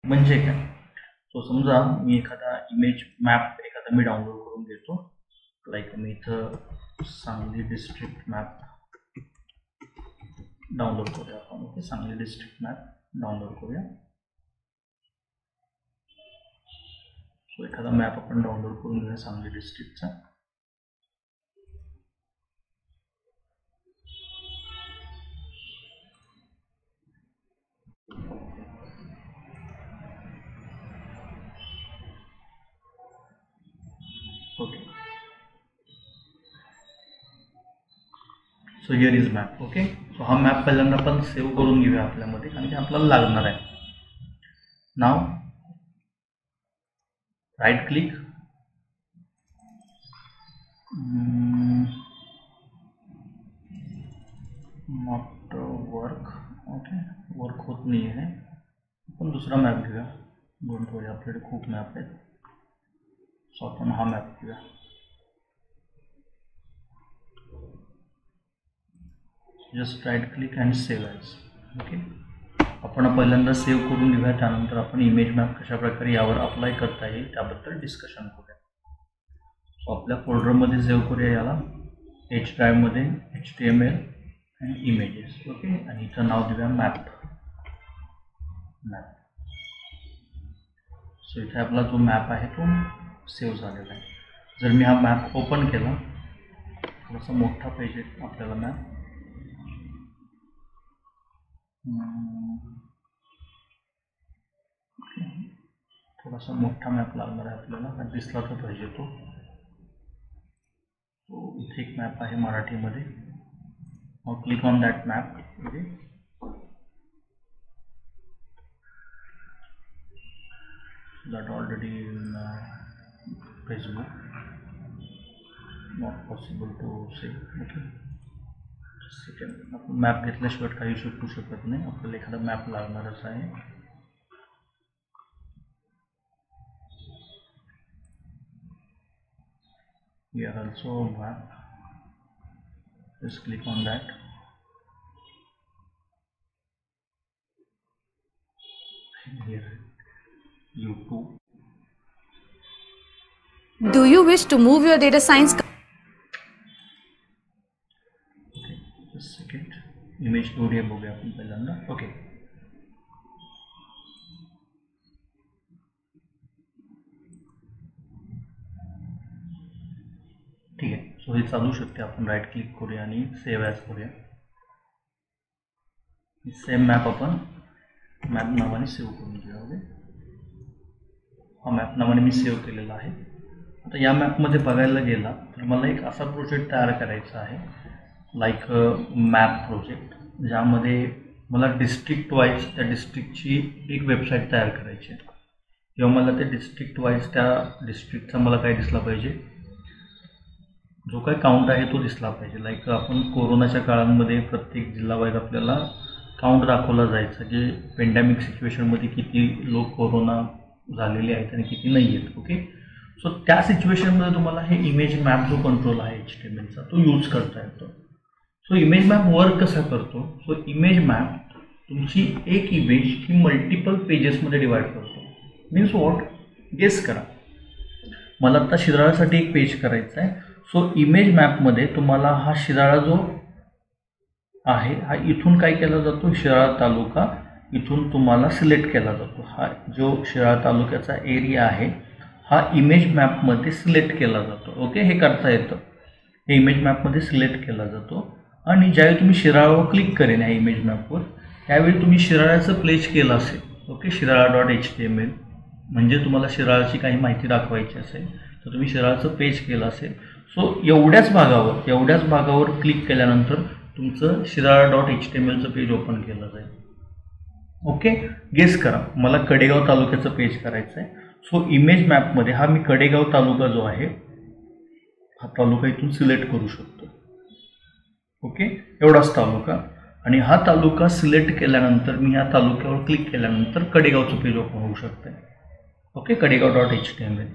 म्हणजे काय, सो समजा मी एखादा इमेज मॅप मी डाउनलोड करून घेतो. लाईक मी इथं सांगली डिस्ट्रिक्ट मॅप डाउनलोड करूया आपण. Okay, Sangli district map download करूया. सो एखादा मॅप आपण डाउनलोड करून घेऊया सांगली डिस्ट्रिक्टचा. Okay, so here is map. Okay, so हा मॅप पहिल्यांदा आपण सेव्ह करून घेऊया आपल्यामध्ये, कारण की आपल्याला लागणार आहे. नाव right click, not work. Okay, work होत नाही आहे. आपण दुसरा मॅप घेऊया. डोंट वरी, आपल्याकडे खूप मॅप आहेत. सो आपण हा मॅप घेऊया. Just right click and save as. Okay, आपण पहिल्यांदा सेव्ह करून घेऊया. त्यानंतर आपण इमेज मॅप कशाप्रकारे यावर अप्लाय करता येईल त्याबद्दल डिस्कशन करूया. सो आपल्या फोल्डरमध्ये सेव्ह करूया याला, एच ड्राईव्हमध्ये HTML अँड इमेजेस. ओके, आणि इथं नाव देऊया मॅप. सो इथे आपला जो मॅप आहे तो सेव्ह झालेला आहे. जर मी हा मॅप ओपन केला, थोडासा मोठा पाहिजे आपल्याला मॅप. थोडासा मोठा मॅप लागणार आहे आपल्याला, दिसला तर पाहिजे तो. इथे एक मॅप आहे मराठीमध्ये. Click on that map. Okay, that already in Facebook, not possible to see. Okay, second, आपण मॅप घेतल्याशिवाय काही शिकू शकत नाही. आपल्याला एखादा मॅप लागणारच आहे. We are also map. Just click on that. Here, YouTube. Do you wish to move your data science? Okay, just second. Image studio बघूया आपण पहिल्यांदा. ओके, ठीक आहे. सो हे चालू शकते. आपण राईट क्लिक करूया आणि सेव्ह ॲज करूया. सेम मॅप आपण मॅप नावाने सेव्ह करून घेऊया. ओके, हा मॅप नावाने मी सेव्ह केलेला आहे. आता या मॅपमध्ये बघायला गेला तर मला एक असा प्रोजेक्ट तयार करायचा आहे, लाईक मॅप प्रोजेक्ट, ज्यामध्ये मला डिस्ट्रिक्ट वाईज त्या डिस्ट्रिक्टची एक वेबसाईट तयार करायची आहे. किंवा मला ते डिस्ट्रिक्ट वाईज त्या डिस्ट्रिक्टचा मला काय दिसला पाहिजे, जो काय काउंट आहे तो दिसला पाहिजे. लाईक आपण कोरोनाच्या काळामध्ये प्रत्येक जिल्हा वाईज आपल्याला काउंट दाखवला जायचा, की पेंडेमिक सिच्युएशनमध्ये किती लोक कोरोना झालेले आहेत आणि किती नाही आहेत. ओके, सो त्या सिच्युएशनमध्ये तुम्हाला हे इमेज मॅप जो कंट्रोल आहे HTMLचा तो यूज करता येतो. सो इमेज मॅप वर्क कसा करतो, सो इमेज मॅप तुमची एक इमेज ही मल्टिपल पेजेसमध्ये डिवाइड करतो. मीन्स वॉट, गेस करा. मला आता शिराळासाठी एक पेज करायचं आहे. सो इमेज मॅपमध्ये तुम्हाला हा शिराळा जो आहे हा इथून काय केला जातो, शिराळा तालुका इथून तुम्हाला सिलेक्ट केला जातो. हा जो शिराळा तालुक्याचा एरिया आहे हा इमेज मॅपमध्ये सिलेक्ट केला जातो. ओके, हे करता येतं. हे इमेज मॅपमध्ये सिलेक्ट केला जातो. आणि ज्यावेळी तुम्ही शिराळावर क्लिक करेन या इमेज मॅपवर, त्यावेळी तुम्ही शिराळ्याचं प्लेस केलं असेल. ओके, शिराळा.html म्हणजे तुम्हाला शिराळाची काही माहिती दाखवायची असेल तर तुम्ही शिराळाचं पेज केलं असेल. सो एवढ्याच भागावर क्लिक केल्यानंतर तुमचं शिराळा.htmlचं पेज ओपन केलं जाईल. ओके, गेस करा. मला कडेगाव तालुक्याचं पेज करायचं आहे. सो इमेज मॅपमध्ये हा मी कडेगाव तालुका जो आहे हा तालुका इथून सिलेक्ट करू शकतो. ओके, एवढाच तालुका. आणि हा तालुका सिलेक्ट केल्यानंतर मी ह्या तालुक्यावर क्लिक केल्यानंतर कडेगावचं पेज ओपन होऊ शकतं. ओके, कडेगाव.html.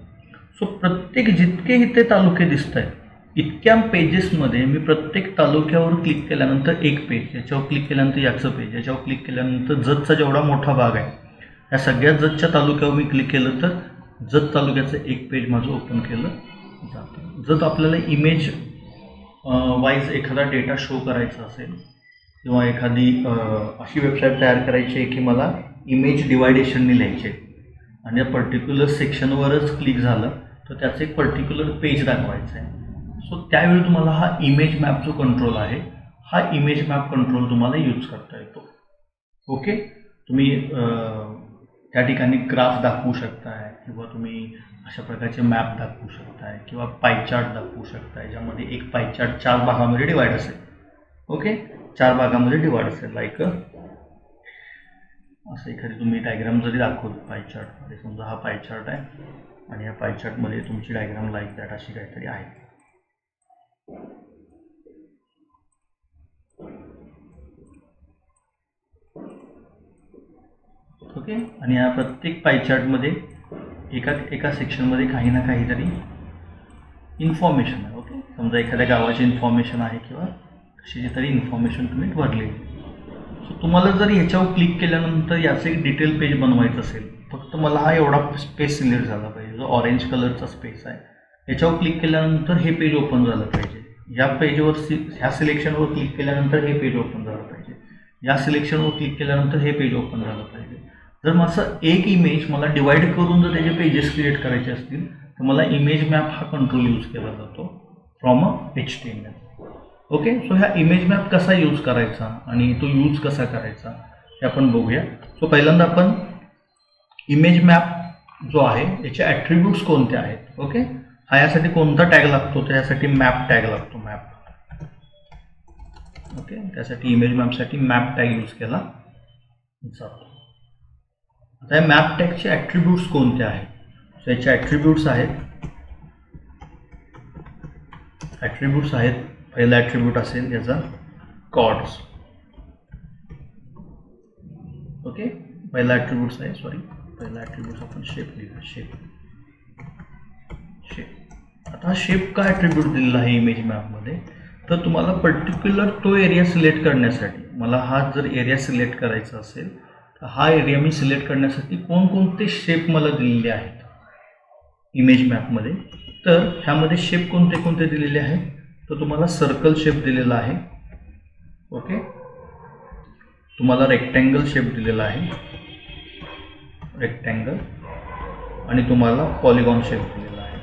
सो प्रत्येक जितके इथे तालुके दिसत आहेत इतक्या पेजेसमध्ये मी प्रत्येक तालुक्यावर क्लिक केल्यानंतर एक पेज, याच्यावर क्लिक केल्यानंतर याचं पेज, याच्यावर क्लिक केल्यानंतर जतचा जेवढा मोठा भाग आहे ह्या सगळ्या जतच्या तालुक्यावर मी क्लिक केलं तर जत तालुक्याचं एक पेज माझं ओपन केलं जातं. जर आपल्याला इमेज वाईज एखादा डेटा शो करायचा असेल किंवा एखादी अशी वेबसाईट तयार करायची आहे की मला इमेज डिवायडेशनने लिहायचे आणि या पर्टिक्युलर सेक्शनवरच क्लिक झालं तर त्याचं एक पर्टिक्युलर पेज दाखवायचं आहे. सो त्यावेळी तुम्हाला हा इमेज मॅप जो कंट्रोल आहे हा इमेज मॅप कंट्रोल तुम्हाला यूज करता येतो. ओके, तुम्ही त्या ठिकाणी ग्राफ दाखवू शकताय किंवा तुम्ही अशा प्रकारचे मॅप दाखवू शकताय किंवा पाय चार्ट दाखवू शकताय ज्यामध्ये एक पाय चार्ट 4 भागामध्ये डिवाइड असेल. ओके, 4 भागामध्ये डिवाइड असेल. लाईक असं एखादी तुम्ही डायग्राम जरी दाखवली पाय चार्टमध्ये, समजा हा पाय चार्ट आहे आणि या पाय चार्टमध्ये तुमची डायग्राम लाईक दॅट अशी काहीतरी आहे. ओके, आणि या प्रत्येक पाय चार्टमध्ये एका सेक्शनमध्ये काही ना काहीतरी इन्फॉर्मेशन आहे. ओके, समजा एखाद्या गावाची इन्फॉर्मेशन आहे किंवा कशाची तरी इन्फॉर्मेशन तुम्ही भरली. सो तुम्हाला जर याच्यावर क्लिक केल्यानंतर याचं एक डिटेल पेज बनवायचं असेल, फक्त मला हा एवढा स्पेस सिलेक्ट झाला पाहिजे जो ऑरेंज कलरचा स्पेस आहे. याच्यावर क्लिक केल्यानंतर हे पेज ओपन झालं पाहिजे. या पेजवर ह्या सिलेक्शनवर क्लिक केल्यानंतर हे पेज ओपन झालं पाहिजे. या सिलेक्शनवर क्लिक केल्यानंतर हे पेज ओपन झालं पाहिजे. जर माझं एक इमेज मला डिवाइड करून जर त्याचे पेजेस क्रिएट करायचे असतील तर मला इमेज मॅप हा कंट्रोल यूज केला जातो फ्रॉम HTML. ओके, सो ह्या इमेज मॅप कसा यूज करायचा आणि तो यूज कसा करायचा हे आपण बघूया. सो पहिल्यांदा आपण इमेज मॅप जो आहे याचे ॲट्रिब्यूट्स कोणते आहेत. ओके, हा यासाठी कोणता टॅग लागतो तर यासाठी मॅप टॅग लागतो. मॅप. ओके, त्यासाठी इमेज मॅपसाठी मॅप टॅग यूज केला जातो. आता या मॅप टॅगचे ॲट्रिब्यूट्स कोणते आहेत. सो याचे ॲट्रिब्यूट्स आहेत. पहिला ॲट्रिब्यूट असेल याचा कॉर्ड्स. ओके, पहिला ॲट्रिब्यूट्स आहे पहिला ॲट्रिब्यूट्स आपण शेप लिहूया. शेप. आता हा शेप का ॲट्रिब्यूट दिलेला आहे इमेज मॅपमध्ये तर तुम्हाला पर्टिक्युलर तो एरिया सिलेक्ट करण्यासाठी, मला हा जर एरिया सिलेक्ट करायचा असेल तर हा एरिया मी सिलेक्ट करण्यासाठी कोणकोणते शेप मला दिलेले आहेत इमेज मॅपमध्ये. तर ह्यामध्ये शेप कोणते दिलेले आहेत तर तुम्हाला सर्कल शेप दिलेला आहे. ओके, तुम्हाला रेक्टँगल शेप दिलेला आहे, रेक्टँगल, आणि तुम्हाला पॉलिगॉन शेप दिलेला आहे.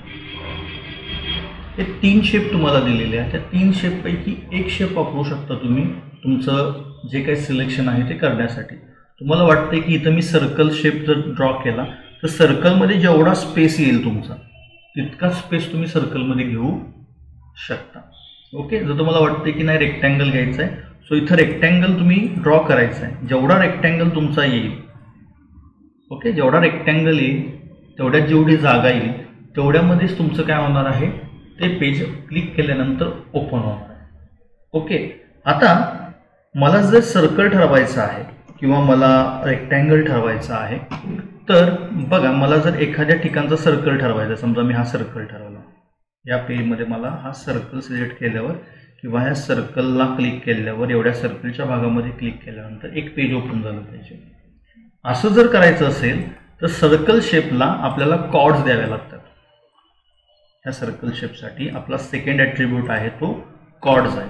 हे 3 शेप तुम्हाला दिलेले आहेत. त्या 3 शेपपैकी एक शेप वापरू शकता तुम्ही तुमचं जे काही सिलेक्शन आहे ते करण्यासाठी. तुम्हाला वाटते की इथं मी सर्कल शेप जर ड्रॉ केला तर सर्कलमध्ये जेवढा स्पेस येईल तुमचा तितका स्पेस तुम्ही सर्कलमध्ये घेऊ शकता. ओके, जर तुम्हाला वाटते की नाही रेक्टँगल घ्यायचं आहे सो इथं रेक्टँगल तुम्ही ड्रॉ करायचं आहे. जेवढा रेक्टँगल तुमचा येईल, ओके, जेवढा रेक्टँगल येईल तेवढ्यात जेवढी जागा येईल तेवढ्यामध्येच तुमचं काय होणार आहे ते पेज क्लिक केल्यानंतर ओपन होणार आहे. ओके, आता मला जर सर्कल ठरवायचं आहे किंवा मला रेक्टँगल ठरवायचं आहे तर बघा, मला जर एखाद्या ठिकाणचा सर्कल ठरवायचा, समजा मी हा सर्कल ठरवला, या पेजमध्ये मला हा सर्कल सिलेक्ट केल्यावर किंवा ह्या सर्कलला क्लिक केल्यावर एवढ्या सर्कलच्या भागामध्ये क्लिक केल्यानंतर एक पेज ओपन झालं पाहिजे. असं जर करायचं असेल तर सर्कल शेपला आपल्याला कॉर्ड्स द्यावे लागतात. ह्या सर्कल शेपसाठी आपला सेकंड ॲट्रिब्यूट आहे तो कॉर्ड्स आहे.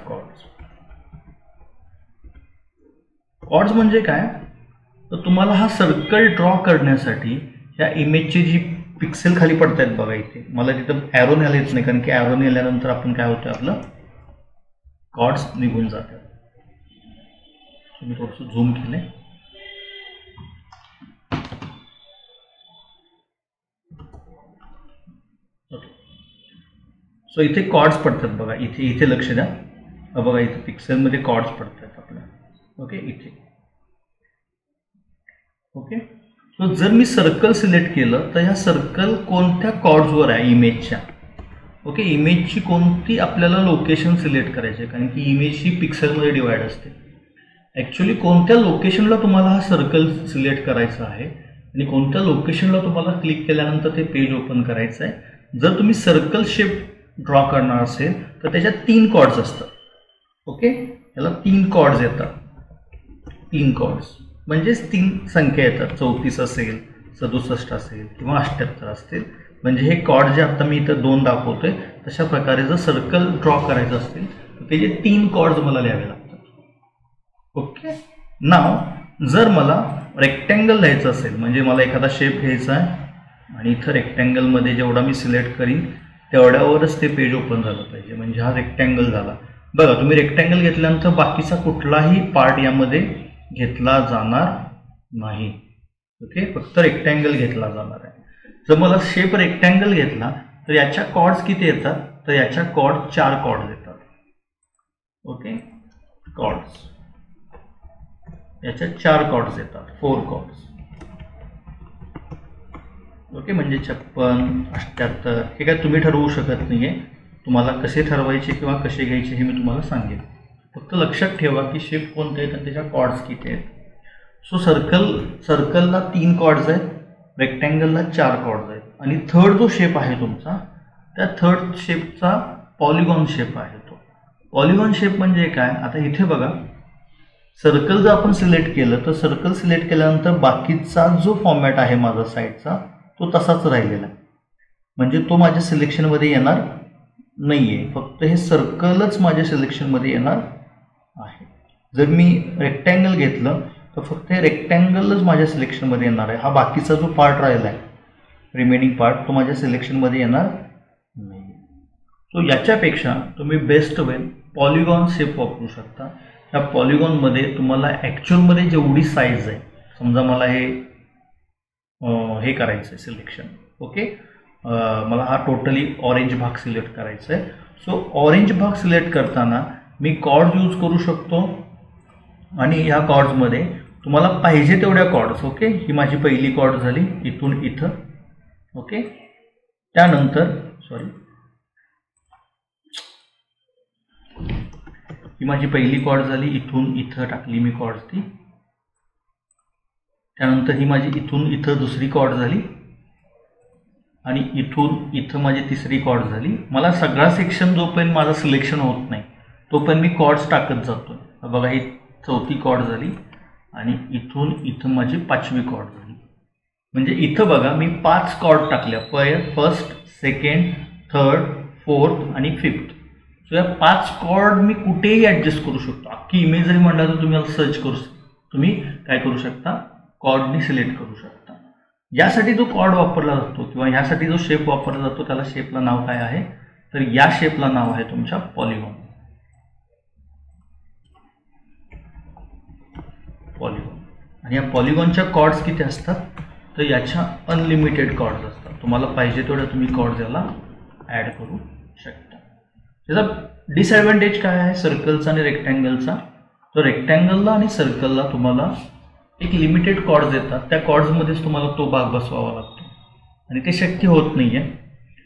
कॉर्ड्स म्हणजे काय तर तुम्हाला हा सर्कल ड्रॉ करण्यासाठी ह्या इमेजची जी पिक्सेल खाली पडत आहेत बघा, इथे मला तिथं ॲरो न्यायला येत नाही कारण की ॲरो नेल्यानंतर आपण काय होतं आपलं कॉर्ड्स निघून जातात. मी थोडंसं झूम केले. ओके, सो इथे कॉर्ड्स पडतात बघा, इथे लक्ष द्या. बघा इथे पिक्सेलमध्ये कॉर्ड्स पडतात आपल्या. ओके, इथे. ओके, सो जर मी सर्कल सिलेक्ट केलं तर ह्या सर्कल कोणत्या कॉर्ड्सवर आहे इमेजच्या. ओके, इमेजची कोणती आपल्याला लोकेशन सिलेक्ट करायची आहे कारण की इमेज ही पिक्सेलमध्ये डिवाइड असते. ॲक्च्युली कोणत्या लोकेशनला तुम्हाला हा सर्कल सिलेक्ट करायचा आहे आणि कोणत्या लोकेशनला तुम्हाला क्लिक केल्यानंतर ते पेज ओपन करायचं आहे. जर तुम्ही सर्कल शेप ड्रॉ करणार असेल तर त्याच्यात 3 कॉर्ड्स असतात. ओके, याला 3 कॉर्ड्स येतात. 3 कॉर्ड्स. म्हणजेच 3 संख्या येतात, 34 असेल, 67 असेल किंवा 78 असतील. म्हणजे हे कॉर्ड जे आता मी इथं 2 दाखवतोय तशा प्रकारे जर सर्कल ड्रॉ करायचं असेल तर त्याचे 3 कॉर्ड्स मला लिहावे लागतात. ओके. नाव जर मला रेक्टँगल लिहायचं असेल, म्हणजे मला एखादा शेप घ्यायचा आहे आणि इथं रेक्टँगलमध्ये जेवढा मी सिलेक्ट करीन तेवढ्यावरच ते पेज ओपन झालं पाहिजे. म्हणजे हा रेक्टँगल झाला. बघा, तुम्ही रेक्टँगल घेतल्यानंतर बाकीचा कुठलाही पार्ट यामध्ये घेतला जाणार नाही. ओके, फक्त रेक्टँगल घेतला जाणार आहे. जर मला शेप रेक्टँगल घेतला तर याच्या कॉर्ड्स किती येतात, तर याच्या कॉर्ड 4 कॉर्ड्स येतात. ओके, कॉर्ड्स याच्या 4 कॉर्ड्स येतात, 4 कॉर्ड्स. ओके, म्हणजे 56, 78 हे काय तुम्ही ठरवू शकत नाही आहे. तुम्हाला कसे ठरवायचे किंवा कसे घ्यायचे हे मी तुम्हाला सांगेन. फक्त लक्षात ठेवा की शेप कोणते आहेत आणि त्याच्या कॉर्ड्स किती आहेत. सो सर्कलला 3 कॉर्ड्स आहेत, रेक्टँगलला 4 कॉर्ड्स आहेत आणि थर्ड जो शेप आहे तुमचा, त्या थर्ड शेपचा पॉलिगॉन शेप आहे. तो पॉलिगॉन शेप म्हणजे काय, आता इथे बघा, सर्कल जर आपण सिलेक्ट केलं तर सर्कल सिलेक्ट केल्यानंतर बाकीचा जो फॉर्मॅट आहे माझा साईडचा तो तसाच राहिलेला आहे. म्हणजे तो माझ्या सिलेक्शनमध्ये येणार नाही आहे, फक्त हे सर्कलच माझ्या सिलेक्शनमध्ये येणार आहे. जर मी रेक्टँगल घेतलं तर फक्त हे रेक्टँगलच माझ्या सिलेक्शनमध्ये येणार आहे. हा बाकीचा जो पार्ट राहिला आहे, रिमेनिंग पार्ट, तो माझ्या सिलेक्शनमध्ये येणार नाही. सो याच्यापेक्षा तुम्ही बेस्ट वे पॉलिगॉन शेप वापरू शकता. या पॉलिगॉनमध्ये तुम्हाला ॲक्च्युअलमध्ये जेवढी साईज आहे, समजा मला हे करायचं आहे सिलेक्शन. ओके, मला हा टोटली ऑरेंज भाग सिलेक्ट करायचा आहे. सो ऑरेंज भाग सिलेक्ट करताना मी कॉर्ड यूज करू शकतो आणि ह्या कॉर्ड्समध्ये तुम्हाला पाहिजे तेवढ्या कॉर्ड्स. ओके, ही माझी पहिली कॉर्ड झाली इथून इथं. ओके, त्यानंतर ही माझी पहिली कॉर्ड झाली, इथून इथं टाकली मी कॉर्ड्स ती. त्यानंतर ही माझी इथून इथं दुसरी कॉर्ड झाली आणि इथून इथं माझी तिसरी कॉर्ड झाली. मला सगळा सेक्शन जोपर्यंत माझं सिलेक्शन होत नाही तोपर्यंत मी कॉर्ड्स टाकत जातो. बघा, ही 4थी कॉर्ड झाली आणि इथून इथं माझी 5वी कॉर्ड झाली. म्हणजे इथं बघा मी 5 कॉर्ड टाकल्या, फर्स्ट, सेकंड, थर्ड, फोर्थ आणि फिफ्थ. सो या 5 कॉर्ड मी कुठेही ॲडजस्ट करू शकतो. अख्खी इमेज जरी म्हणला तर तुम्ही सर्च करू तुम्ही काय करू शकता, कॉर्डनी सिलेक्ट करू शकता. यासाठी जो कॉर्ड वापरला जातो किंवा यासाठी जो शेप वापरला जातो त्याला शेपला नाव काय आहे, तर या शेपला नाव आहे तुमच्या पॉलिगॉन. आणि या पॉलिगॉनच्या कॉर्ड्स किती असतात, तर याच्या अनलिमिटेड कॉर्ड्स असतात. तुम्हाला पाहिजे तेवढ्या तुम्ही कॉर्ड्स याला ॲड करू शकता. त्याचा डिसॲडव्हान्टेज काय आहे सर्कलचा आणि रेक्टँगलचा, तर रेक्टँगलला आणि सर्कलला तुम्हाला एक लिमिटेड कॉर्ड्स येतात. त्या कॉर्ड्समध्येच तुम्हाला तो भाग बसवावा लागतो आणि ते शक्य होत नाही आहे.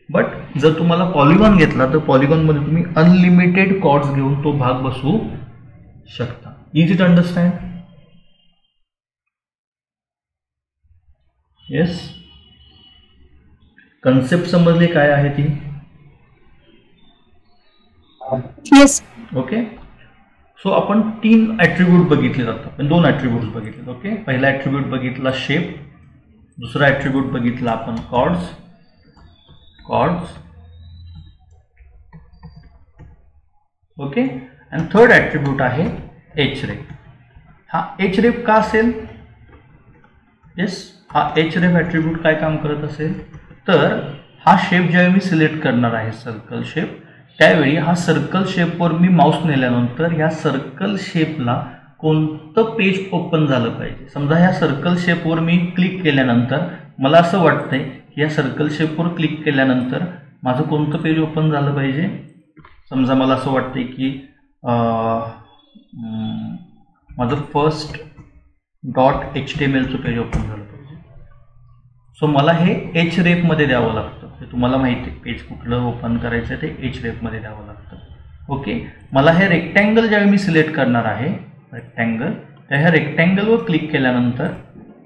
बट जर तुम्हाला पॉलिगॉन घेतला तर पॉलिगॉनमध्ये तुम्ही अनलिमिटेड कॉर्ड्स घेऊन तो भाग बसवू शकता. Easy to understand? Yes, concept समजली काय आहे ती? येस. ओके, सो आपण 3 ॲट्रिब्यूट बघितले जातात, आपण 2 ॲट्रिब्यूट्स बघितले. ओके, पहिला ॲट्रिब्यूट बघितला शेप, दुसरा ॲट्रिब्यूट बघितला आपण कॉर्ड्स. ओके, आणि थर्ड ॲट्रिब्यूट आहे एच रेप. हा एच रेप का असेल? येस, हा एच रेप ॲट्रिब्यूट काय काम करत असेल, तर हा शेप ज्यावेळी मी सिलेक्ट करणार आहे सर्कल शेप, त्यावेळी हा सर्कल शेपवर मी माऊस नेल्यानंतर ह्या सर्कल शेपला कोणतं पेज ओपन झालं पाहिजे. समजा ह्या सर्कल शेपवर मी क्लिक केल्यानंतर मला असं वाटतंय की या सर्कल शेपवर क्लिक केल्यानंतर माझं कोणतं पेज ओपन झालं पाहिजे. समजा मला असं वाटतंय की माझं फर्स्ट .htmlचं पेज ओपन झालं पाहिजे. सो मला हे एच रेपमध्ये द्यावं लागतं. हे तुम्हाला माहिती आहे, पेज कुठलं ओपन करायचं ते एच रेपमध्ये द्यावं लागतं. ओके, मला हे रेक्टँगल ज्यावेळी मी सिलेक्ट करणार आहे रेक्टँगल, त्या ह्या रेक्टँगलवर क्लिक केल्यानंतर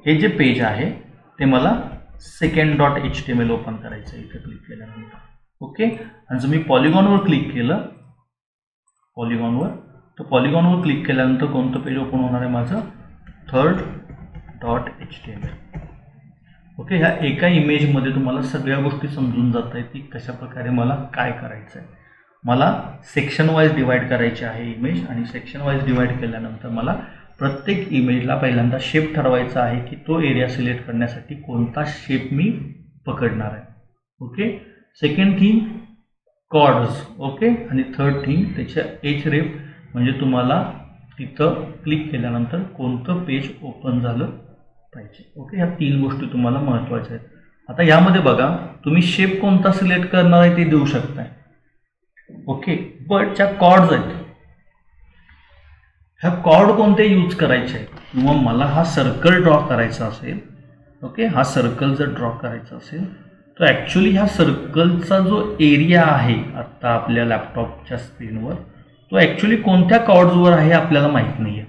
हे जे पेज आहे ते मला सेकंड .html ओपन करायचं आहे इथे क्लिक केल्यानंतर. ओके, आणि जर मी पॉलिगॉनवर क्लिक केलं तर पॉलिगॉनवर क्लिक केल्यानंतर कोणतं पेज ओपन होणार आहे माझं, थर्ड map.html. ओके, ह्या एका इमेजमध्ये तुम्हाला सगळ्या गोष्टी समजून जात आहेत की कशा प्रकारे मला काय करायचं आहे. मला सेक्शन वाईज डिवाइड करायचे आहे इमेज, आणि सेक्शन वाईज डिवाइड केल्यानंतर मला प्रत्येक इमेजला पहिल्यांदा शेप ठरवायचा आहे की तो एरिया सिलेक्ट करण्यासाठी कोणता शेप मी पकडणार आहे. Okay, second thing coords. Okay, आणि थर्ड थिंग त्याच्या href, म्हणजे तुम्हाला तिथं क्लिक केल्यानंतर कोणतं पेज ओपन झालं पाहिजे. ओके, ह्या 3 गोष्टी तुम्हाला महत्त्वाच्या आहेत. आता यामध्ये बघा, तुम्ही शेप कोणता सिलेक्ट करणार आहे ते देऊ शकताय. ओके, बट ज्या कॉर्ड्स आहेत ह्या कॉर्ड कोणते यूज करायचे आहेत, किंवा मला हा सर्कल ड्रॉ करायचा असेल. ओके, हा सर्कल जर ड्रॉ करायचा असेल तर ॲक्च्युली ह्या सर्कलचा जो एरिया आहे आत्ता आपल्या लॅपटॉपच्या स्क्रीनवर, तो ॲक्च्युली कोणत्या कॉर्ड्सवर आहे आपल्याला माहीत नाही आहे.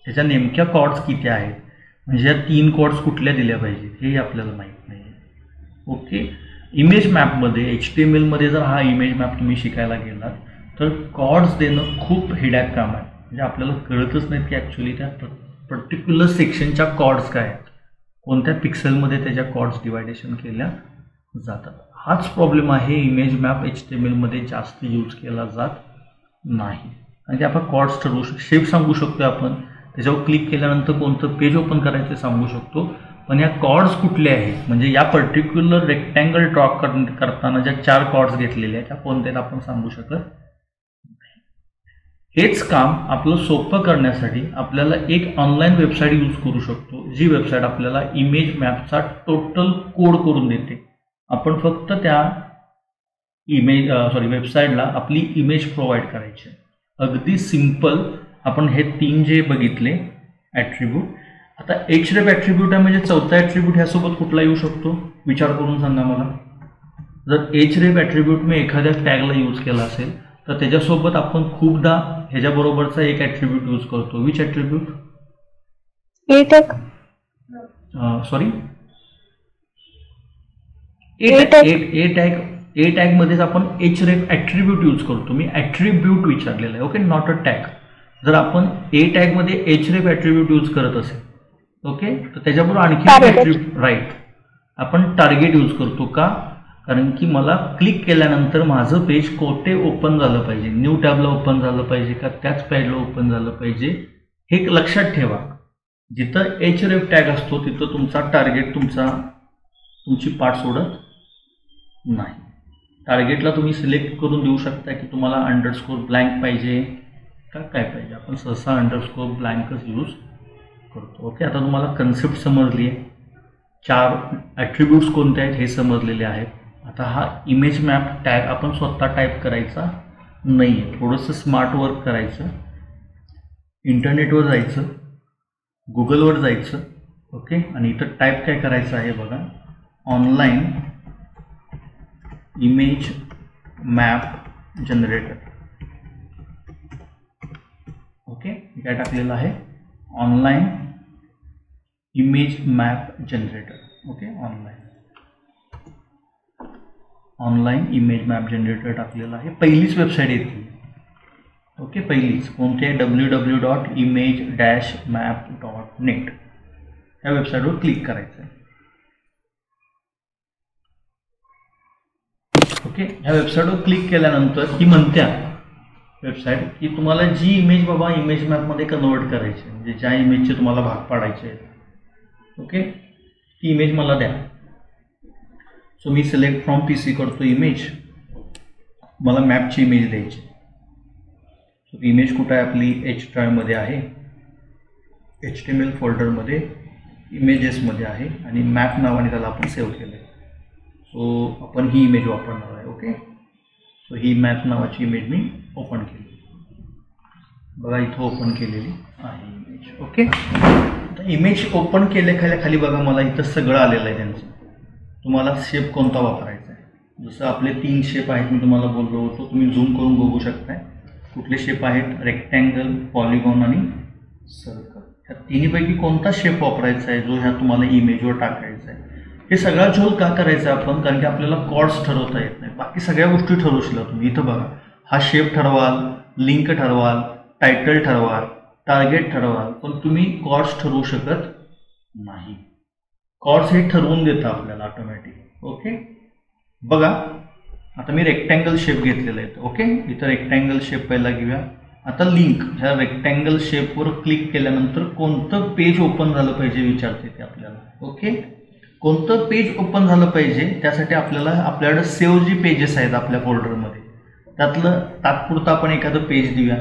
त्याच्या नेमक्या कॉर्ड्स किती आहेत, म्हणजे या 3 कॉर्ड्स कुठल्या दिल्या पाहिजेत हे आपल्याला माहीत नाही आहे. ओके, इमेज मॅपमध्ये HTMLमध्ये जर हा इमेज मॅप तुम्ही शिकायला गेलात तर कॉर्ड्स देणं खूप हेडॅक काम आहे. म्हणजे आपल्याला कळतच नाहीत की ॲक्च्युली त्या पर्टिक्युलर सेक्शनच्या कॉर्ड्स काय आहेत, कोणत्या पिक्सेलमध्ये त्याच्या कॉर्ड्स डिवायडेशन केल्या जातात. हाच प्रॉब्लेम आहे, इमेज मॅप HTMLमध्ये जास्त यूज केला जात नाही. म्हणजे आपण कॉर्ड्स ठरवू शकतो, शेप सांगू शकतो, आपण त्याच्यावर क्लिक केल्यानंतर कोणतं पेज ओपन करायचं सांगू शकतो, पण या कॉर्ड्स कुठले आहेत, म्हणजे या पर्टिक्युलर रेक्टँगल ड्रॉ करताना ज्या 4 कॉर्ड्स घेतलेले आहेत त्या कोणत्या आपण सांगू शकत नाही. हेच काम आपलं सोपं करण्यासाठी आपल्याला एक ऑनलाईन वेबसाईट यूज करू शकतो, जी वेबसाईट आपल्याला इमेज मॅपचा टोटल कोड करून देते. आपण फक्त त्या वेबसाईटला आपली इमेज प्रोव्हाइड करायची. अगदी सिंपल. आपण हे 3 जे बघितले ॲट्रिब्यूट. आता href ॲट्रिब्यूट आहे, म्हणजे चौथा ॲट्रिब्यूट ह्यासोबत कुठला येऊ शकतो विचार करून सांगा मला. जर href ॲट्रिब्यूट मी एखाद्या टॅगला यूज केला असेल तर त्याच्यासोबत आपण खूपदा ह्याच्याबरोबरचा एक ॲट्रिब्यूट यूज करतो. Which attribute? A tag. Sorry, A टॅगमध्येच आपण href ॲट्रिब्यूट यूज करतो. मी ॲट्रिब्यूट विचारलेलं आहे. Okay, not a tag. जर आपण ए टॅगमध्ये href ॲट्रिब्यूट यूज करत असेल, ओके, तर त्याच्याबरोबर आणखी ॲट्रिब्यूट, राईट, आपण टार्गेट यूज करतो. का? कारण की मला क्लिक केल्यानंतर माझं पेज कोठे ओपन झालं पाहिजे, न्यू टॅबला ओपन झालं पाहिजे का त्याच पेजला ओपन झालं पाहिजे, हे लक्षात ठेवा. जिथं href टॅग असतो तिथं तुमचा टार्गेट तुमची पाठ सोडत नाही. टार्गेटला तुम्ही सिलेक्ट करून देऊ शकता की तुम्हाला अंडरस्कोर ब्लँक पाहिजे का काय पाहिजे. आपण सहसा अंडरस्कोर ब्लँकच यूज करतो. ओके, आता तुम्हाला कन्सेप्ट समजली आहे, 4 ॲट्रिब्यूट्स कोणते आहेत हे समजलेले आहेत. आता हा इमेज मॅप टॅग आपण स्वतः टाईप करायचा नाही आहे, थोडंसं स्मार्ट वर्क करायचं. इंटरनेटवर जायचं, गुगलवर जायचं. ओके, आणि इथं टाईप काय करायचं आहे बघा, online image map generator. Okay, काय टाकलेलं आहे, online image map generator. Okay, online image map generator टाकलेलं आहे. पहिलीच वेबसाईट येते. ओके, पहिलीच कोणती आहे, www.image-map.net. या वेबसाईटवर क्लिक करायचं आहे. ओके, ह्या वेबसाईटवर क्लिक केल्यानंतर ही म्हणत्या वेबसाईट की तुम्हाला जी इमेज बाबा इमेज मॅपमध्ये कन्वर्ट करायची, म्हणजे ज्या इमेजचे तुम्हाला भाग पाडायचे आहेत, ओके, ती इमेज मला द्या. So me select from PC करतो इमेज, मला मॅपची इमेज द्यायची. सो इमेज कुठं आहे आपली, H ड्राईव्हमध्ये आहे, HTML फोल्डरमध्ये इमेजेसमध्ये आहे, आणि मॅप नावाने त्याला आपण सेव्ह केलं आहे. सो आपण ही इमेज वापरणार आहे. ओके, सो ही मॅप नावाची इमेज मी ओपन केली. बघा इथं ओपन केलेली आहे इमेज. ओके, तर इमेज ओपन खाली बघा मला इथं सगळं आलेलं आहे त्यांचं. तुम्हाला शेप कोणता वापरायचा आहे, जसं आपले 3 शेप आहेत मी तुम्हाला बोललो होतो, तुम्ही झूम करून बघू शकताय कुठले शेप आहेत, रेक्टँगल, पॉलिगॉन आणि सर्कल. ह्या तिन्हीपैकी कोणता शेप वापरायचा आहे जो ह्या तुम्हाला इमेजवर टाकायचा आहे. हे सगळा झोल का करायचा आपण, कारण की आपल्याला कॉर्ड्स ठरवता येत नाही, बाकी सगळ्या गोष्टी ठरवू शकता तुम्ही. इथं बघा, हा शेप ठरवाल, लिंक ठरवाल, टायटल ठरवाल, टार्गेट ठरवाल, पण तुम्ही कॉर्ड्स ठरवू शकत नाही. कॉर्ड्स हे ठरवून देतं आपल्याला ऑटोमॅटिक. ओके, बघा आता मी रेक्टँगल शेप घेतलेला आहे. ओके, इथं रेक्टँगल शेप पहिला घेऊया. आता लिंक ह्या रेक्टँगल शेपवर क्लिक केल्यानंतर कोणतं पेज ओपन झालं पाहिजे विचारते ते आपल्याला. ओके, कोणतं पेज ओपन झालं पाहिजे त्यासाठी आपल्याकडे सेव्ह जी पेजेस आहेत आपल्या फोल्डरमध्ये त्यातलं तात्पुरतं आपण एखादं पेज देऊया.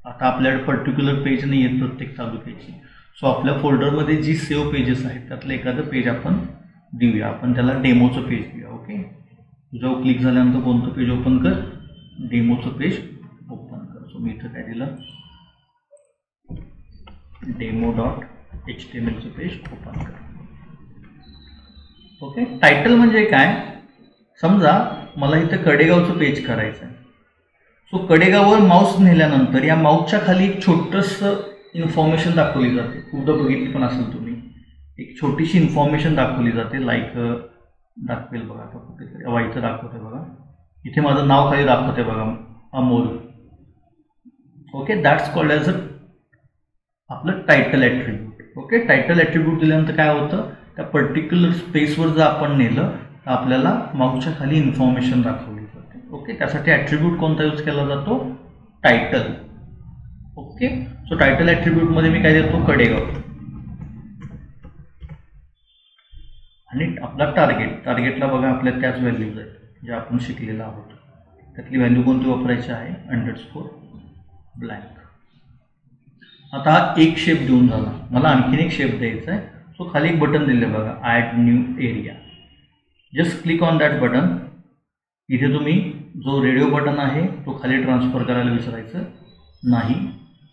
आता आपल्याकडे पर्टिक्युलर पेज नाही आहेत प्रत्येक तालुक्याची. सो आपल्या फोल्डरमध्ये जी सेव्ह पेजेस आहेत त्यातलं एखादं पेज आपण देऊया. आपण त्याला डेमोचं पेज देऊया. ओके, तुझ्यावर क्लिक झाल्यानंतर कोणतं पेज ओपन कर, डेमोचं पेज ओपन कर. सो मी इथं काय दिलं, demo.htmlचं पेज ओपन कर. ओके, टायटल म्हणजे काय, समजा मला इथं कडेगावचं पेज करायचं आहे. सो कडेगाववर माऊस नेल्यानंतर या माऊसच्या खाली एक छोटंसं इन्फॉर्मेशन दाखवली जाते. खूपदा बघितली पण असेल तुम्ही, एक छोटीशी इन्फॉर्मेशन दाखवली जाते. लाईक दाखवेल बघा, आता कुठेतरी इथं दाखवते बघा, इथे माझं नाव खाली दाखवते बघा, Amol. Okay, that's called as आपलं title attribute. Okay, title attribute दिल्यानंतर काय होतं, त्या पर्टिक्युलर स्पेसवर जर आपण नेलं तर आपल्याला माऊसच्या खाली इन्फॉर्मेशन दाखवली जाते. ओके, त्यासाठी ॲट्रिब्यूट कोणता यूज केला जातो, टायटल. ओके, सो टायटल ॲट्रिब्यूटमध्ये मी काय देतो, कडेगाव. आणि आपला टार्गेटला बघा आपल्या त्याच व्हॅल्यूज आहेत ज्या आपण शिकलेला आहोत. त्यातली व्हॅल्यू कोणती वापरायची आहे, _blank. आता हा एक शेप देऊन झाला, मला आणखीन एक शेप द्यायचा आहे. सो खाली एक बटन दिलं बघा, add new area. Just click on that button. इथे तुम्ही जो रेडिओ बटन आहे तो खाली ट्रान्सफर करायला विसरायचं नाही.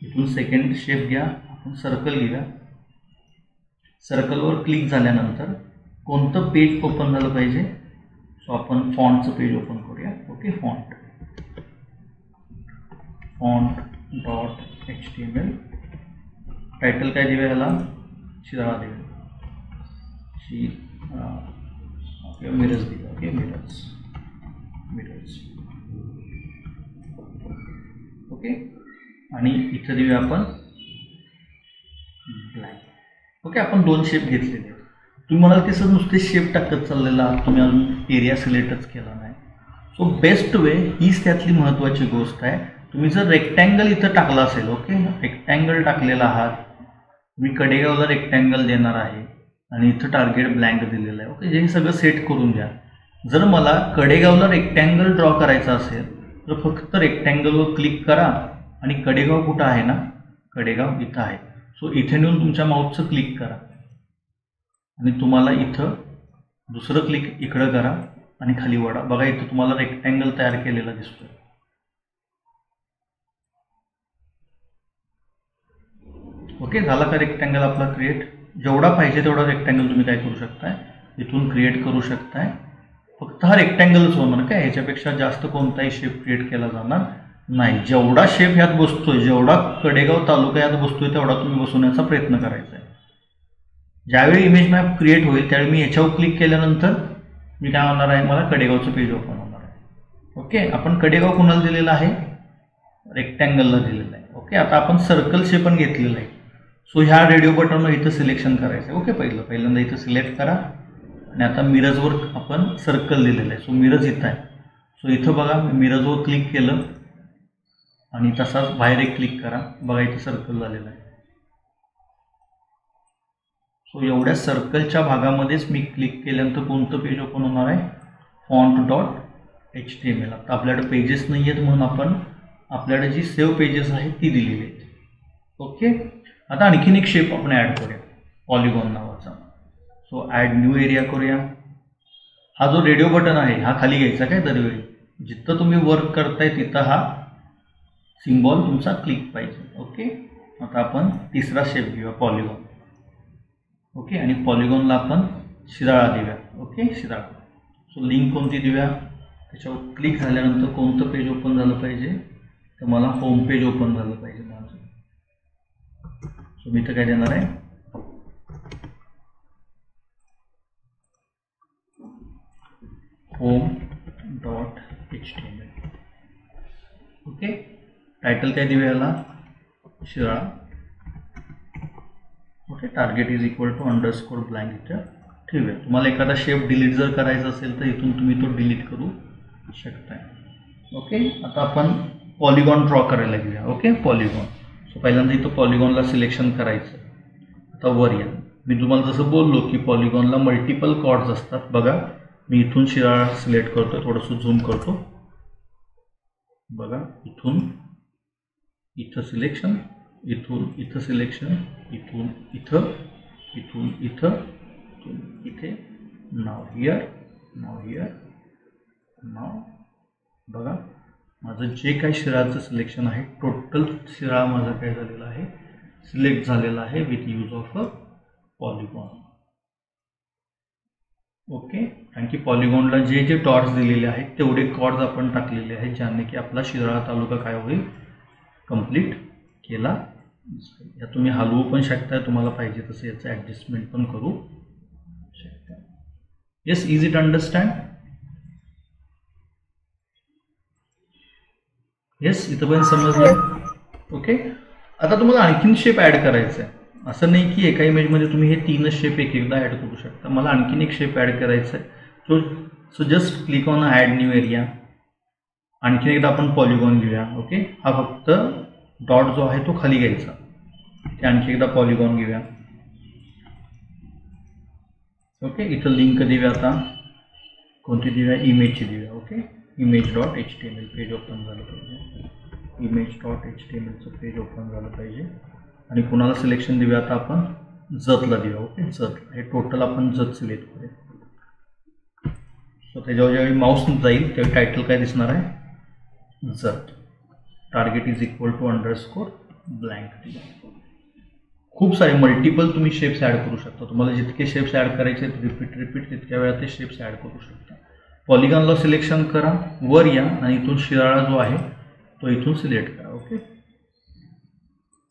इथून सेकंड शेप घ्या, आपण सर्कल घेऊया. सर्कलवर क्लिक झाल्यानंतर कोणतं पेज ओपन झालं पाहिजे, सो आपण फॉन्टचं पेज ओपन करूया. Okay, font.html. टायटल काय देऊया, ह्याला शिराळा देऊया, मिरज देऊया. ओके, मिरज. ओके, आणि इथं देऊया आपण ब्लँक. ओके, आपण 2 शेप घेतलेले आहेत. तुम्ही म्हणाल की सर नुसते शेप टाकत चाललेला आहात, तुम्ही अजून एरिया सिलेक्टच केला नाही. सो बेस्ट वे हीच त्यातली महत्त्वाची गोष्ट आहे. तुम्ही जर रेक्टँगल इथं टाकला असेल, ओके, रेक्टँगल टाकलेला आहात, मी कडेगावला रेक्टँगल देणार आहे आणि इथं टार्गेट ब्लँक दिलेलं आहे. ओके, हे सगळं सेट करून द्या. जर मला कडेगावला रेक्टँगल ड्रॉ करायचा असेल तर फक्त रेक्टँगलवर क्लिक करा आणि कडेगाव कुठं आहे ना, कडेगाव इथं आहे. सो इथे नेऊन तुमच्या माऊसचं क्लिक करा आणि तुम्हाला इथं दुसरं क्लिक इकडं करा आणि खाली वळा. बघा इथं तुम्हाला रेक्टँगल तयार केलेला दिसतोय. ओके, झाला का रेक्टँगल आपला क्रिएट. जेवढा पाहिजे तेवढा रेक्टँगल तुम्ही काय करू शकताय, इथून क्रिएट करू शकताय. फक्त हा रेक्टँगलच होणार काय, ह्याच्यापेक्षा जास्त कोणताही शेप क्रिएट केला जाणार नाही. जेवढा शेप ह्यात बसतोय, जेवढा कडेगाव तालुका यात बसतोय तेवढा तुम्ही बसवण्याचा प्रयत्न करायचा आहे. ज्यावेळी इमेज मॅप क्रिएट होईल त्यावेळी मी याच्यावर क्लिक केल्यानंतर मी काय होणार आहे, मला कडेगावचं पेज ओपन होणार आहे. ओके, आपण कडेगाव कुणाला दिलेलं आहे, रेक्टँगलला दिलेलं आहे. ओके, आता आपण सर्कल शेप पण घेतलेलं आहे. सो ह्या रेडिओ बटनवर इथं सिलेक्शन करायचं आहे. ओके, पहिल्यांदा इथं सिलेक्ट करा आणि आता मिरजवर आपण सर्कल दिलेलं आहे. सो मिरज इथं आहे. सो इथं बघा मी मिरजवर क्लिक केलं आणि तसाच बाहेर एक क्लिक करा. बघा इथं सर्कल झालेलं आहे. सो एवढ्या सर्कलच्या भागामध्येच मी क्लिक केल्यानंतर कोणतं पेज ओपन होणार आहे, font.html. आता आपल्याकडे पेजेस नाही आहेत म्हणून आपण आपल्याकडे जी सेव्ह पेजेस आहेत ती दिलेली आहेत. ओके, आता आणखीन एक शेप आपण ॲड करूया, पॉलिगॉन नावाचा. सो ॲड न्यू एरिया करूया. हा जो रेडिओ बटन आहे हा खाली घ्यायचा काय, दरवेळी जिथं तुम्ही वर्क करताय तिथं हा सिम्बॉल तुमचा क्लिक पाहिजे. ओके, आता आपण तिसरा शेप घेऊया, पॉलिगॉन. ओके, आणि पॉलिगॉनला आपण शिराळा देऊया. ओके, शिराळा. सो लिंक कोणती देऊया, त्याच्यावर क्लिक झाल्यानंतर कोणतं पेज ओपन झालं पाहिजे, तर मला होम पेज ओपन झालं पाहिजे माझं. सो मी इथं काय देणार आहे, home.html. ओके, टायटल काय देऊया याला, शिराळा. Okay. Target is equal to underscore blank इथे ठेवूया. तुम्हाला एखादा शेप डिलीट जर करायचा असेल तर इथून तुम्ही तो डिलीट करू शकताय. ओके. आता आपण पॉलिगॉन ड्रॉ करायला घेऊया. ओके. पॉलिगॉन. सो पहिल्यांदा इथं पॉलिगॉनला सिलेक्शन करायचं. आता वर या. मी तुम्हाला जसं बोललो की पॉलिगॉनला मल्टिपल कॉर्ड्स असतात. बघा मी इथून शिराळा सिलेक्ट करतो, थोडंसं झूम करतो. बघा इथून इथं सिलेक्शन, इथून इथं सिलेक्शन, इथून इथं, इथून इथं, इथून इथे, नाव हिअर, नाव हिअर, नाव. बघा माझं जे काही शिराळाचं सिलेक्शन आहे टोटल शिराळा माझा काय झालेला आहे सिलेक्ट झालेला आहे with use of a polygon. Okay. कारण की पॉलिगॉनला जे जे डॉट्स दिलेले आहेत तेवढे कॉर्ड्स आपण टाकलेले आहेत ज्याने की आपला शिराळा तालुका काय होईल कंप्लीट केला. या तुम्ही हलवू पण शकता, तुम्हाला पाहिजे तसं याचं ॲडजस्टमेंट पण करू शकता. Yes, is it understand? Yes, इथं पण समजलं. ओके. आता तुम्हाला आणखीन शेप ॲड करायचा आहे. असं नाही की एका इमेजमध्ये तुम्ही हे तीनच शेप एक एकदा ॲड करू शकता. मला आणखीन एक शेप ॲड करायचा आहे. So just click on add new area. आणखीन एकदा आपण पॉलिगॉन घेऊया. ओके. हा फक्त डॉट जो आहे तो खाली घ्यायचा. ते आणखी एकदा पॉलिगॉन घेऊया. ओके. इथं लिंक देऊया. आता कोणती देऊया? इमेजची देऊया. Okay. Image dot HTML page open झालं पाहिजे. इमेज डॉट HTMLचं पेज ओपन झालं पाहिजे. आणि कोणाला सिलेक्शन देऊया? आता आपण जतला देऊया. ओके. जत हे टोटल आपण जत सिलेक्ट करूया. सो त्याच्यावर ज्यावेळी माऊस जाईल त्यावेळी टायटल काय दिसणार आहे? जत. Target is equal to underscore blank. खूप सारे मल्टिपल तुम्ही शेप्स ॲड करू शकता. तुम्हाला जितके शेप्स ॲड करायचे रिपीट तितक्या वेळा ते शेप्स ॲड करू शकता. पॉलिगॉनला सिलेक्शन करा, वर या आणि इथून शिराळा जो आहे तो इथून सिलेक्ट करा. ओके.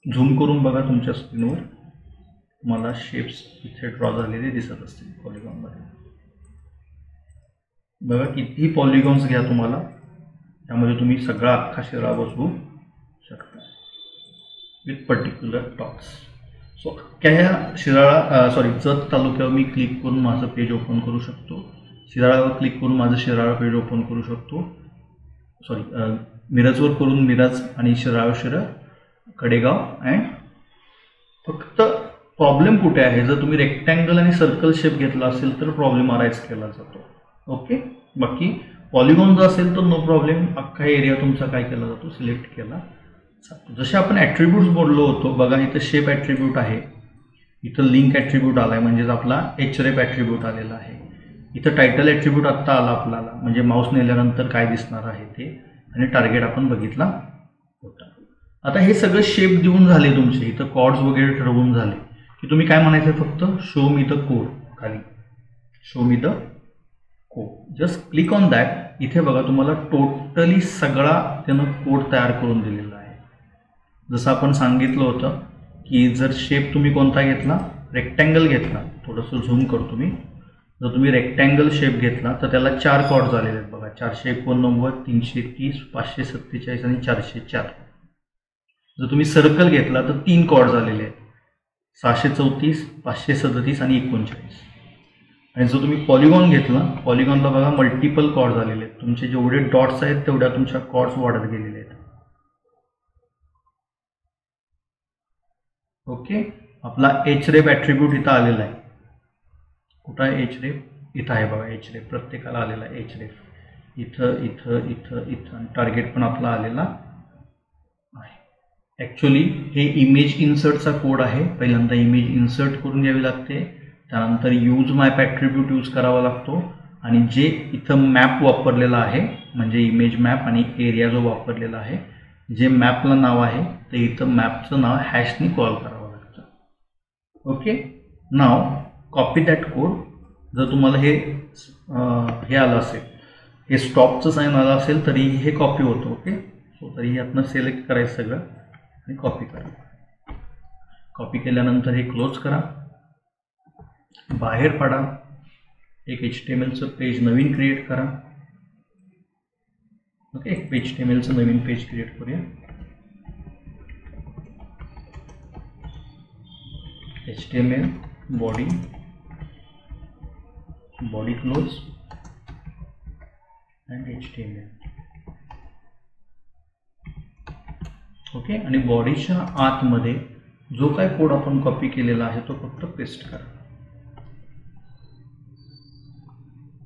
झूम करून बघा तुमच्या स्क्रीनवर तुम्हाला शेप्स इथे ड्रॉ झालेले दिसत असतील पॉलिगॉनमध्ये. बघा कितीही पॉलिगॉन्स घ्या तुम्हाला, त्यामध्ये तुम्ही सगळा अख्खा शिराळा बसवू शकता विथ पर्टिक्युलर डॉट्स. सो अख्ख्या ह्या शिराळा जत तालुक्यावर मी क्लिक करून माझं पेज ओपन करू शकतो. शिराळावर क्लिक करून माझं शिराळा पेज ओपन करू शकतो. मिरजवर करून मिरज आणि शिराळा कडेगाव. अँड फक्त प्रॉब्लेम कुठे आहे, जर तुम्ही रेक्टँगल आणि सर्कल शेप घेतला असेल तर प्रॉब्लेम अराईज केला जातो. ओके. बाकी पॉलिगॉन जर असेल तर नो प्रॉब्लेम, अख्खा एरिया तुमचा काय केला जातो सिलेक्ट केला जातो. जसे आपण ॲट्रिब्यूट्स बोललो होतो, बघा इथं शेप ॲट्रिब्यूट आहे, इथं लिंक ॲट्रिब्यूट आला आहे म्हणजेच आपला href ॲट्रिब्यूट आलेला आहे. इथं टायटल ॲट्रिब्यूट आत्ता आला आपल्याला, म्हणजे माऊस नेल्यानंतर काय दिसणार आहे ते, आणि टार्गेट आपण बघितला होता. आता हे सगळं शेप देऊन झाले तुमचे, इथं कॉर्ड्स वगैरे ठरवून झाले की तुम्ही काय म्हणायचं फक्त शो मी द कोड. खाली show me the code, just click on that. इथे बघा तुम्हाला टोटली सगळा त्यानं कोड तयार करून दिलेला आहे. जसं आपण सांगितलं होतं की जर शेप तुम्ही कोणता घेतला, रेक्टँगल घेतला, थोडंसं झूम करतो मी. जर तुम्ही रेक्टँगल शेप घेतला तर त्याला 4 कॉर्ड झालेले आहेत बघा, 489, 330, 547 आणि 404. जर तुम्ही सर्कल घेतला तर 3 कॉर्ड झालेले आहेत, 634, 537 आणि 39. आणि जर तुम्ही पॉलिगॉन घेतला, पॉलिगॉनला बघा मल्टिपल कॉर्ड झालेले आहेत. तुमचे जेवढे डॉट्स आहेत तेवढ्या तुमच्या कॉर्ड्स वाढत गेलेले आहेत. ओके. आपला href ॲट्रिब्यूट इथं आलेला आहे. कुठं आहे href? इथं आहे बघा href, प्रत्येकाला आलेला आहे href. इथं इथं इथं इथं आणि टार्गेट पण आपला आलेला आहे. ॲक्च्युली हे इमेज इन्सर्टचा कोड आहे. पहिल्यांदा इमेज इन्सर्ट करून घ्यावी लागते, त्यानंतर यूज मॅप ॲट्रिब्यूट यूज करावा लागतो, आणि जे इथं मॅप वापरलेला आहे म्हणजे इमेज मॅप आणि एरिया जो वापरलेला आहे, जे मॅपला नाव आहे ते इथं मॅपचं नाव हॅशनी कॉल करावं लागतं. Okay. Now copy that code. जर तुम्हाला हे आलं असेल, हे स्टॉपचं साईन आलं असेल तरी हे कॉपी होतं. ओके. सो तरी यातनं सिलेक्ट करायचं सगळं आणि कॉपी करा. कॉपी केल्यानंतर हे क्लोज करा, बाहेर पडा, एक HTMLचं पेज नवीन क्रिएट करा. ओके. एक HTMLचं नवीन पेज क्रिएट करूया. HTML body close and HTML. Okay, आणि बॉडीच्या आतमध्ये जो काय कोड आपण कॉपी केलेला आहे तो फक्त पेस्ट करा.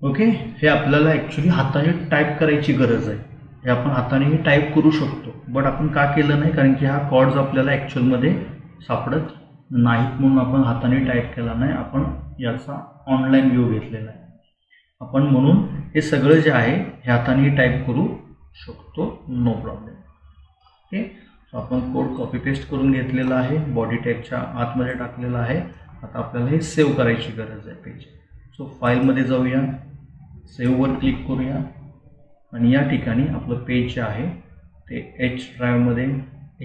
ओके, हे आपल्याला ॲक्च्युली हाताने टाईप करायची गरज आहे. हे आपण हातानेही टाईप करू शकतो, बट आपण का केलं नाही, कारण की हा कॉर्ड्स आपल्याला ॲक्च्युअलमध्ये सापडत नाहीत म्हणून आपण हाताने टाईप केला नाही. आपण याचा ऑनलाईन व्ह्यू घेतलेला आहे. आपण म्हणून हे सगळं जे आहे हे हाताने टाईप करू शकतो, नो प्रॉब्लेम. ओके, सो आपण कोड कॉपी पेस्ट करून घेतलेला आहे, बॉडी टॅगच्या आतमध्ये टाकलेला आहे. आता आपल्याला हे सेव्ह करायची गरज आहे पेज. सो फाईलमध्ये जाऊया, सेव्हवर क्लिक करूया आणि या ठिकाणी आपलं पेज जे आहे ते H ड्राईव्हमध्ये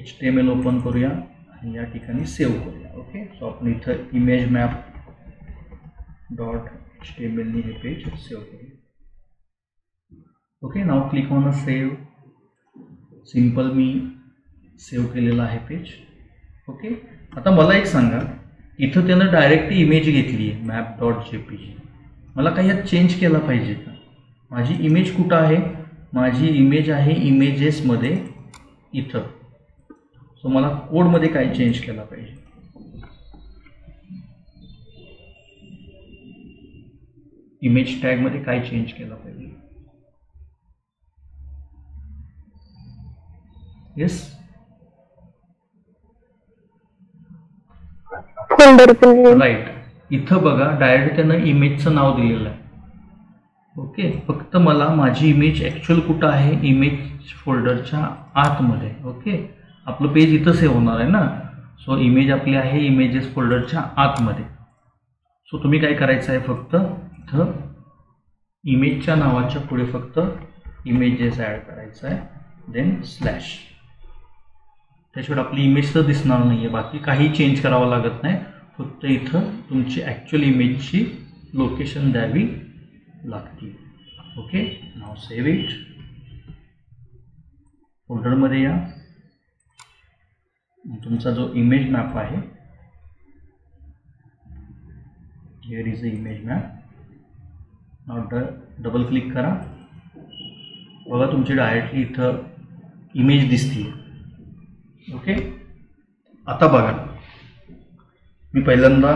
HTML ओपन करूया आणि या ठिकाणी सेव्ह करूया. ओके, सो आपण इथं इमेज मॅप .html हे पेज सेव्ह करूया. Okay, now click on save. Simple me save केलेलं आहे पेज. ओके, आता मला एक सांगा, इथं त्यानं डायरेक्ट इमेज घेतली आहे map.jpg. मला काही यात चेंज केला पाहिजे का? माझी इमेज कुठं आहे? माझी इमेज आहे इमेजेसमध्ये इथं. सो मला कोडमध्ये काय चेंज केला पाहिजे? इमेज टॅगमध्ये काय चेंज केला पाहिजे? Yes, right. इथं बघा डायरेक्ट त्यानं इमेजचं नाव दिलेलं आहे. ओके, फक्त मला माझी इमेज ॲक्च्युअल कुठं आहे? इमेज फोल्डरच्या आतमध्ये. ओके, आपलं पेज इथं सेव्ह होणार आहे ना. सो इमेज आपली आहे इमेजेस फोल्डरच्या आतमध्ये. सो तुम्ही काय करायचं आहे, फक्त इथं इमेजच्या नावाच्या पुढे फक्त इमेजेस ॲड करायचं आहे, देन स्लॅश. त्याशिवाय आपली इमेज तर दिसणार नाही आहे. बाकी काही चेंज करावं लागत नाही, फक्त इथं तुमची ॲक्च्युअल इमेजची लोकेशन द्यावी लागते. Okay, now save it. फोल्डरमध्ये या, तुमचा जो इमेज मॅप आहे, here is a image map. Now double click करा. बघा तुमची डायरेक्टली इथं इमेज दिसते. ओके, आता बघा मी पहिल्यांदा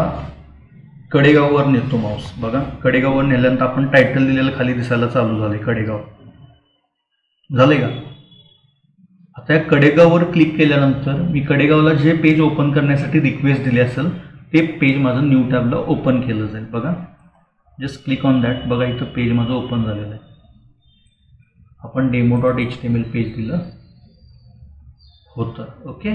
कडेगाववर नेतो माऊस. बघा कडेगाववर नेल्यानंतर आपण टायटल दिलेलं खाली दिसायला चालू झाले. कडेगाव झाले का? आता या कडेगाववर क्लिक केल्यानंतर मी कडेगावला जे पेज ओपन करण्यासाठी रिक्वेस्ट दिली असेल ते पेज माझं न्यू टॅबला ओपन केलं जाईल. बघा जस्ट क्लिक ऑन दॅट. बघा इथं पेज माझं ओपन झालेलं आहे. आपण demo.html पेज दिलं होतं. ओके,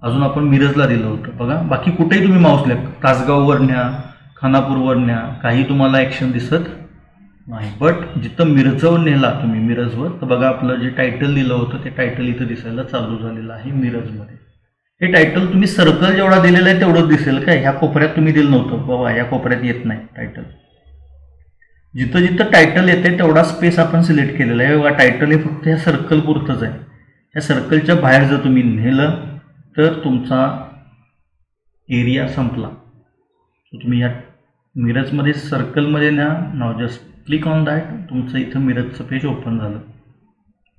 अजून आपण मिरजला दिलं होतं. बघा बाकी कुठेही तुम्ही माऊस न्या, तासगाववर न्या, खानापूरवर न्या, काही तुम्हाला ॲक्शन दिसत नाही. बट जिथं मिरजवर नेला तुम्ही मिरजवर, तर बघा आपलं जे टायटल दिलं होतं ते टायटल इथं दिसायला चालू झालेलं आहे मिरजमध्ये. हे टायटल तुम्ही सर्कल जेवढा दिलेला आहे तेवढंच दिसेल काय? ह्या कोपऱ्यात तुम्ही दिलं नव्हतं बाबा, या कोपऱ्यात येत नाही टायटल. जिथं जिथं टायटल येते तेवढा स्पेस आपण सिलेक्ट केलेला आहे. बघा टायटल हे फक्त ह्या सर्कल पुरतंच आहे. या सर्कलच्या बाहेर जर तुम्ही नेलं तर तुमचा एरिया संपला. सो तुम्ही या मिरजमध्ये सर्कलमध्ये न्या. नाव जस्ट क्लिक ऑन दॅट. तुमचं इथं मिरजचं पेज ओपन झालं.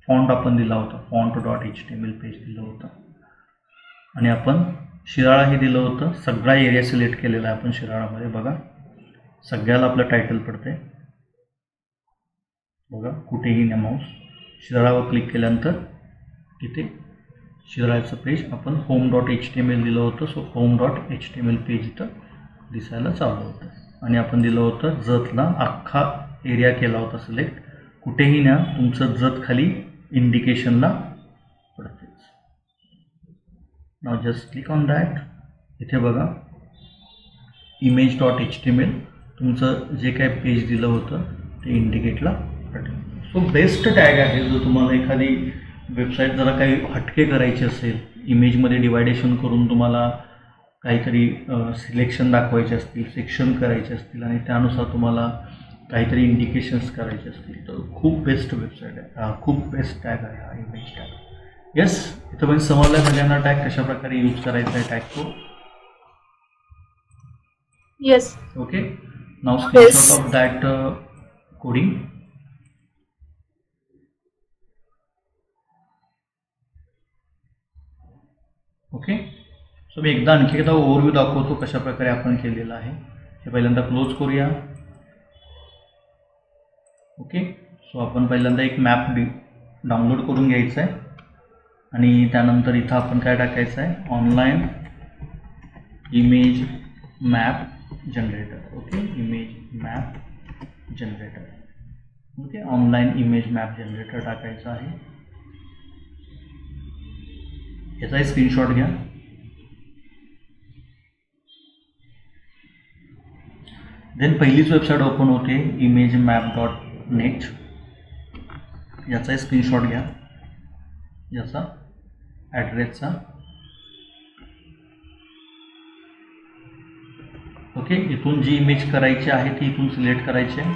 फॉन्ट आपण दिला होता, font.html पेज दिलं होतं. आणि आपण शिराळा हे दिलं होतं. सगळा एरिया सिलेक्ट केलेला आहे आपण शिराळामध्ये. बघा सगळ्याला आपलं टायटल पडते. बघा कुठेही न्या माऊस. शिराळावर क्लिक केल्यानंतर तिथे शिराळाचं पेज आपण home.html दिलं होतं. सो home.html पेज इथं दिसायला चालू होतं. आणि आपण दिलं होतं जतला अख्खा एरिया केला होता सिलेक्ट. कुठेही न्या, तुमचं जत खाली इंडिकेशनला पडतेच. नाव जस्ट क्लिक ऑन दॅट. इथे बघा image.html तुमचं जे काय पेज दिलं होतं ते इंडिकेटला पडेल. सो बेस्ट टॅग आहे. जर तुम्हाला एखादी वेबसाईट जरा काही हटके करायचे असेल, इमेजमध्ये डिवायडेशन करून तुम्हाला काहीतरी सिलेक्शन दाखवायचे असतील, सेक्शन करायचे असतील आणि त्यानुसार तुम्हाला काहीतरी इंडिकेशन्स करायचे असतील तर खूप बेस्ट वेबसाईट आहे. खूप बेस्ट टॅग आहे हा इमेज टॅग. येस, इथं पण समजलं सगळ्यांना टॅग कशा प्रकारे यूज करायचा आहे टॅग तो. Yes. Okay, now screenshot Yes. of that coding. Okay, so मी एकदा आणखी एकदा ओव्हरव्ह्यू दाखवतो कशा प्रकारे आपण केलेलं आहे. हे पहिल्यांदा क्लोज करूया. ओके, सो आपण पहिल्यांदा एक मॅप डाउनलोड करून घ्यायचा आहे आणि त्यानंतर इथं आपण काय टाकायचं आहे, online image map generator. Okay, image map generator. Okay, online image map generator टाकायचं आहे. याचाही स्क्रीनशॉट घ्या. देन पहिलीच वेबसाईट ओपन होते imagemmap.net. याचाही स्क्रीनशॉट घ्या, याचा ॲड्रेसचा. ओके, इथून जी इमेज करायची आहे ती इथून सिलेक्ट करायची आहे.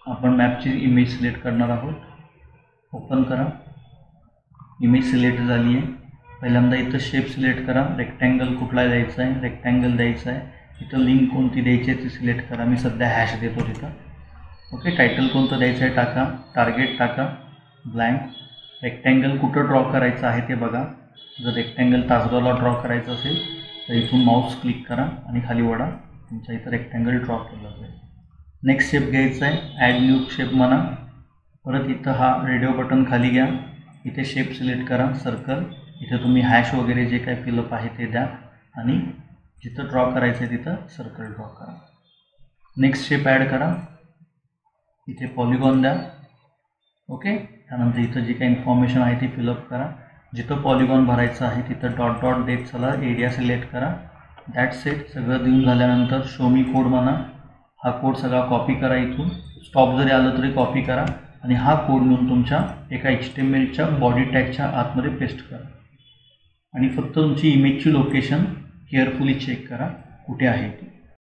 आपण मॅपची इमेज सिलेक्ट करणार आहोत. ओपन करा. इमेज सिलेक्ट झाली आहे. पहिल्यांदा इथं शेप सिलेक्ट करा. रेक्टँगल कुठला द्यायचा आहे, रेक्टँगल द्यायचा आहे. इथं लिंक कोणती द्यायची आहे ती सिलेक्ट करा. मी सध्या हॅश देतो तिथं. ओके, टायटल कोणतं द्यायचं आहे टाका. टार्गेट टाका ब्लँक. रेक्टँगल कुठं ड्रॉ करायचं आहे ते बघा. जर रेक्टँगल तासगावला ड्रॉ करायचं असेल तर इथून माऊस क्लिक करा आणि खाली वळा. तुमचा इथं रेक्टँगल ड्रॉ केला जाईल. नेक्स्ट शेप घ्यायचा आहे, ॲड न्यू शेप म्हणा. परत इथं हा रेडिओ बटन खाली घ्या. इथे शेप सिलेक्ट करा, सर्कल. इथे तुम्ही हॅश वगैरे जे काय फिलअप आहे ते द्या आणि जिथं ड्रॉ करायचं आहे तिथं सर्कल ड्रॉ करा. नेक्स्ट शेप ॲड करा. इथे पॉलिगॉन द्या. ओके, त्यानंतर इथं जी काही इन्फॉर्मेशन आहे ती फिलअप करा. जिथं पॉलिगॉन भरायचं आहे तिथं डॉट डॉट देत चला. एरिया सिलेक्ट करा. That's it. सगळं देऊन झाल्यानंतर शो मी कोड म्हणा. हा कोड सगळा कॉपी करा. इथून स्टॉप जरी आलं तरी कॉपी करा आणि हा कोड नेऊन तुमच्या एका HTMLच्या बॉडी टॅगच्या आतमध्ये पेस्ट करा आणि फक्त तुमची इमेजची लोकेशन केअरफुली चेक करा कुठे आहे ती.